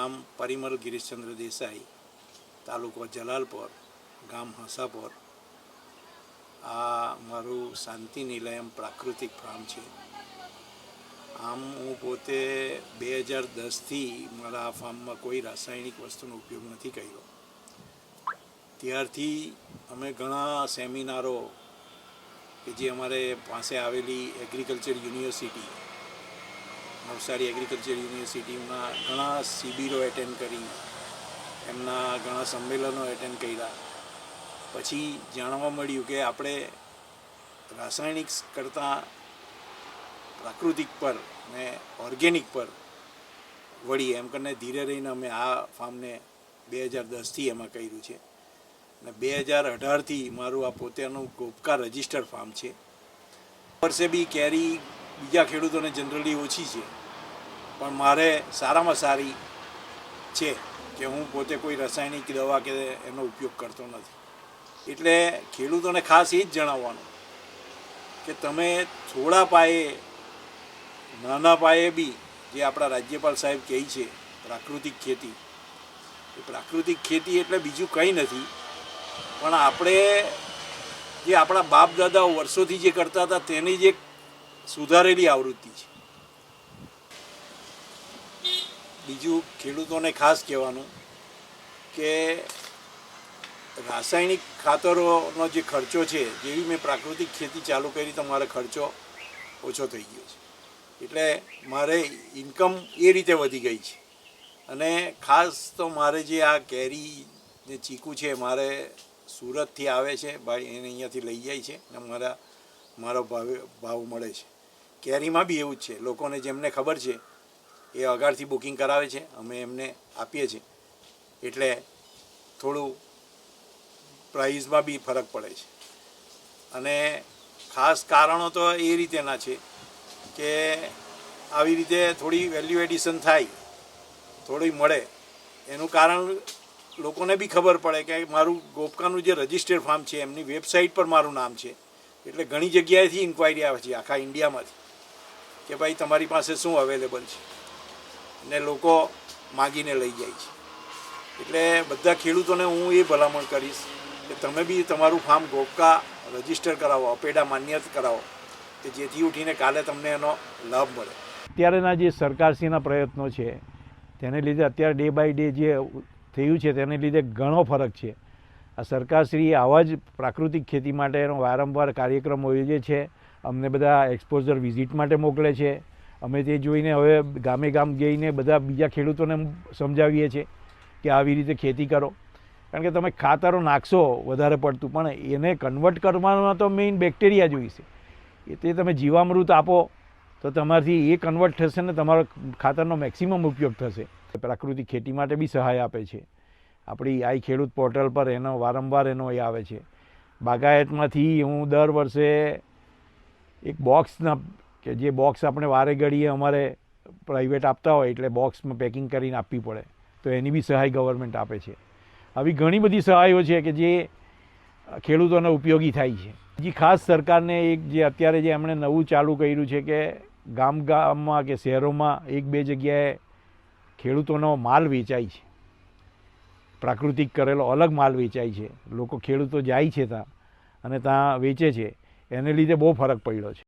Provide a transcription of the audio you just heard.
નામ પરિમલ ગિરીશચંદ્ર દેસાઈ, તાલુકો જલાલપોર, ગામ હંસાપોર. આ મારું શાંતિ નિલયમ પ્રાકૃતિક ફાર્મ છે. આમ હું પોતે 2010થી મારા આ ફાર્મમાં કોઈ રાસાયણિક વસ્તુનો ઉપયોગ નથી કર્યો. ત્યારથી અમે ઘણા સેમિનારો કે જે અમારે પાસે આવેલી એગ્રીકલ્ચર યુનિવર્સિટી, નવસારી એગ્રીકલ્ચર યુનિવર્સિટીમાં ઘણા શિબિરો એટેન્ડ કરી, એમના ઘણા સંમેલનો એટેન્ડ કર્યા. પછી જાણવા મળ્યું કે આપણે રાસાયણિક કરતાં પ્રાકૃતિક પર ને ઓર્ગેનિક પર વળી એમ કરીને ધીરે રહીને અમે આ ફાર્મને 2010થી એમાં કર્યું છે. અને 2018થી મારું આ પોતાનું ગોપકા રજિસ્ટર્ડ ફાર્મ છે. વર્ષે બી કેરી બીજા ખેડૂતોને જનરલી ઓછી છે, પણ મારે સારામાં સારી છે કે હું પોતે કોઈ રાસાયણિક દવા કે એનો ઉપયોગ કરતો નથી. એટલે ખેડૂતોને ખાસ એ જ જણાવવાનું કે તમે થોડા પાયે, નાના પાયે બી જે આપણા રાજ્યપાલ સાહેબ કહે છે પ્રાકૃતિક ખેતી, એ પ્રાકૃતિક ખેતી એટલે બીજું કંઈ નથી, પણ આપણે જે આપણા બાપ દાદાઓ વર્ષોથી જે કરતા હતા તેની જે સુધારેલી આવૃત્તિ છે. બીજું ખેડૂતોને ખાસ કહેવાનું કે રાસાયણિક ખાતરોનો જે ખર્ચો છે, જેવી મેં પ્રાકૃતિક ખેતી ચાલુ કરી તો મારો ખર્ચો ઓછો થઈ ગયો છે. એટલે મારે ઇન્કમ એ રીતે વધી ગઈ છે. અને ખાસ તો મારે જે આ કેરી જે ચીકુ છે, મારે સુરતથી આવે છે ભાઈ, એને અહીંયાથી લઈ જાય છે અને મારો ભાવ મળે છે. કેરીમાં બી એવું જ છે, લોકોને જેમને ખબર છે એ અગાડથી બુકિંગ કરાવે છે, અમે એમને આપીએ છીએ. એટલે થોડું પ્રાઇઝમાં બી ફરક પડે છે. અને ખાસ કારણો તો એ રીતેના છે કે આવી રીતે થોડી વેલ્યુ એડિશન થાય, થોડી મળે, એનું કારણ લોકોને બી ખબર પડે કે મારું ગોપકાનું જે રજિસ્ટર્ડ ફાર્મ છે એમની વેબસાઇટ પર મારું નામ છે. એટલે ઘણી જગ્યાએથી ઇન્ક્વાયરી આવે છે આખા ઇન્ડિયામાંથી કે ભાઈ તમારી પાસે શું અવેલેબલ છે, અને લોકો માગીને લઈ જાય છે. એટલે બધા ખેડૂતોને હું એ ભલામણ કરીશ કે તમે બી તમારું ફાર્મ ગોપકા રજિસ્ટર કરાવો, અપેડા માન્યતા કરાવો, કે જેથી ઉઠીને કાલે તમને એનો લાભ મળે. અત્યારના જે સરકારશ્રીના પ્રયત્નો છે તેને લીધે અત્યારે ડે બાય ડે જે થયું છે તેને લીધે ઘણો ફરક છે. આ સરકારશ્રી આવા જ પ્રાકૃતિક ખેતી માટેનો વારંવાર કાર્યક્રમો યોજે છે, અમને બધા એક્સપોઝર વિઝિટ માટે મોકલે છે. અમે તે જોઈને હવે ગામે ગામ જઈને બધા બીજા ખેડૂતોને સમજાવીએ છીએ કે આવી રીતે ખેતી કરો. કારણ કે તમે ખાતરો નાખશો વધારે પડતું, પણ એને કન્વર્ટ કરવામાં તો મેઇન બેક્ટેરિયા જોઈશે. તે તમે જીવામૃત આપો તો તમારાથી એ કન્વર્ટ થશે ને તમારો ખાતરનો મેક્સિમમ ઉપયોગ થશે. પ્રાકૃતિક ખેતી માટે બી સહાય આપે છે આપણી આઈ ખેડૂત પોર્ટલ પર, એનો વારંવાર એનો એ આવે છે. બાગાયતમાંથી હું દર વર્ષે એક બોક્સના, કે જે બોક્સ આપણે વારે ઘડીએ અમારે પ્રાઇવેટ આપતા હોય એટલે બોક્સમાં પેકિંગ કરીને આપવી પડે, તો એની બી સહાય ગવર્મેન્ટ આપે છે. આવી ઘણી બધી સહાયો છે કે જે ખેડૂતોને ઉપયોગી થાય છે. બીજી ખાસ સરકારને એક જે અત્યારે જે એમણે નવું ચાલુ કર્યું છે કે ગામમાં કે શહેરોમાં એક બે જગ્યાએ ખેડૂતોનો માલ વેચાય છે, પ્રાકૃતિક કરેલો અલગ માલ વેચાય છે. લોકો ખેડૂતો જાય છે ત્યાં અને ત્યાં વેચે છે. એને લીધે બહુ ફરક પડ્યો છે.